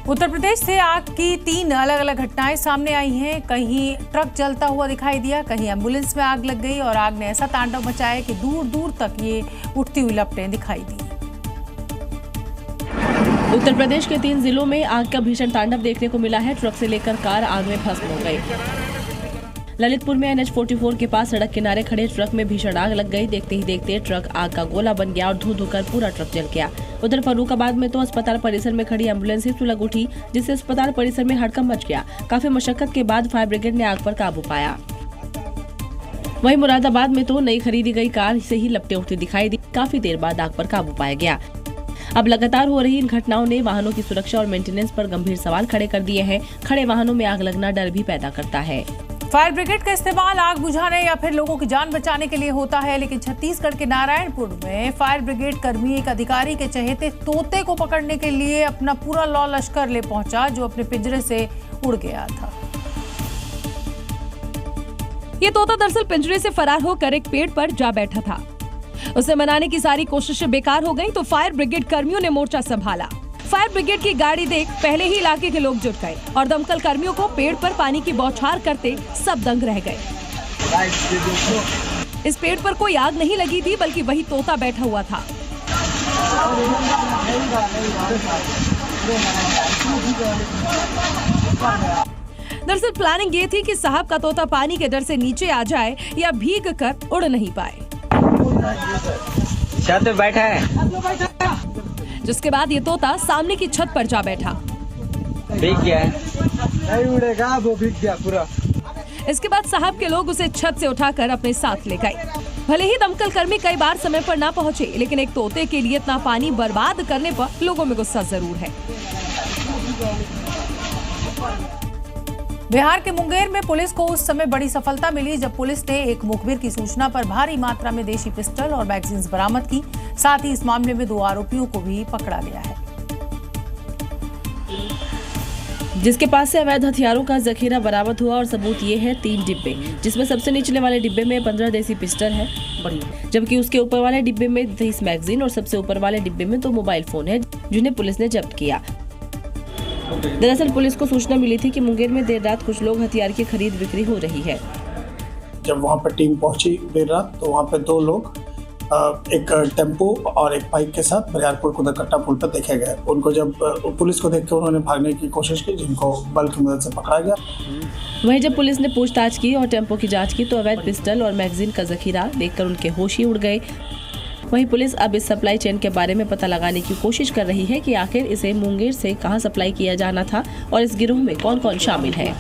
उत्तर प्रदेश से आग की 3 अलग अलग घटनाएं सामने आई हैं। कहीं ट्रक जलता हुआ दिखाई दिया, कहीं एम्बुलेंस में आग लग गई और आग ने ऐसा तांडव मचाया कि दूर दूर तक ये उठती हुई लपटें दिखाई दी। उत्तर प्रदेश के 3 जिलों में आग का भीषण तांडव देखने को मिला है। ट्रक से लेकर कार आग में भस्म हो गई। ललितपुर में NH 44 के पास सड़क किनारे खड़े ट्रक में भीषण आग लग गई। देखते ही देखते ट्रक आग का गोला बन गया और धू कर पूरा ट्रक जल गया। उधर फर्रुखाबाद में तो अस्पताल परिसर में खड़ी एम्बुलेंस ही सुलग उठी, जिससे अस्पताल परिसर में हड़कंप मच गया। काफी मशक्कत के बाद फायर ब्रिगेड ने आग पर काबू पाया। वहीं मुरादाबाद में तो नई खरीदी गई कार से ही लपटें उठती दिखाई दी। काफी देर बाद आग पर काबू पाया गया। अब लगातार हो रही इन घटनाओं ने वाहनों की सुरक्षा और मेंटेनेंस पर गंभीर सवाल खड़े कर दिए हैं। खड़े वाहनों में आग लगना डर भी पैदा करता है। फायर ब्रिगेड का इस्तेमाल आग बुझाने या फिर लोगों की जान बचाने के लिए होता है, लेकिन छत्तीसगढ़ के नारायणपुर में फायर ब्रिगेड कर्मी एक अधिकारी के चहेते तोते को पकड़ने के लिए अपना पूरा लौ लश्कर ले पहुंचा, जो अपने पिंजरे से उड़ गया था। ये तोता दरअसल पिंजरे से फरार होकर एक पेड़ पर जा बैठा था। उसे मनाने की सारी कोशिशें बेकार हो गईं, तो फायर ब्रिगेड कर्मियों ने मोर्चा संभाला। फायर ब्रिगेड की गाड़ी देख पहले ही इलाके के लोग जुट गए और दमकल कर्मियों को पेड़ पर पानी की बौछार करते सब दंग रह गए। इस पेड़ पर कोई आग नहीं लगी थी, बल्कि वही तोता बैठा हुआ था। दरअसल प्लानिंग ये थी कि साहब का तोता पानी के डर से नीचे आ जाए या भीग कर उड़ नहीं पाए। छत पे बैठा है, जिसके बाद ये तोता सामने की छत पर जा बैठा। भीग गया है, नहीं उड़ेगा, वो भीग गया पूरा। इसके बाद साहब के लोग उसे छत से उठाकर अपने साथ ले गए। भले ही दमकल कर्मी कई बार समय पर ना पहुंचे, लेकिन एक तोते के लिए इतना पानी बर्बाद करने पर लोगों में गुस्सा जरूर है। बिहार के मुंगेर में पुलिस को उस समय बड़ी सफलता मिली जब पुलिस ने एक मुखबिर की सूचना पर भारी मात्रा में देशी पिस्टल और मैगजीन्स बरामद की। साथ ही इस मामले में 2 आरोपियों को भी पकड़ा गया है, जिसके पास से अवैध हथियारों का जखीरा बरामद हुआ। और सबूत ये है 3 डिब्बे, जिसमें सबसे निचले वाले डिब्बे में 15 देसी पिस्टल है, जबकि उसके ऊपर वाले डिब्बे में 30 मैगजीन और सबसे ऊपर वाले डिब्बे में 2 मोबाइल फोन है, जिन्हें पुलिस ने जब्त किया। दरअसल पुलिस को सूचना मिली थी कि मुंगेर में देर रात कुछ लोग हथियार की खरीद बिक्री हो रही है। जब वहां पर टीम पहुंची देर रात, तो वहां पे 2 लोग एक टेम्पो और एक बाइक के साथ बरियारपुर कुदरकट्टा पुल पर देखे गए। उनको जब पुलिस को देख के उन्होंने भागने की कोशिश की, जिनको बल की मदद से पकड़ा गया। वहीं जब पुलिस ने पूछताछ की और टेम्पो की जांच की, तो अवैध पिस्टल और मैगजीन का जखीरा देखकर उनके होश ही उड़ गए। वहीं पुलिस अब इस सप्लाई चेन के बारे में पता लगाने की कोशिश कर रही है कि आखिर इसे मुंगेर से कहां सप्लाई किया जाना था और इस गिरोह में कौन कौन शामिल है।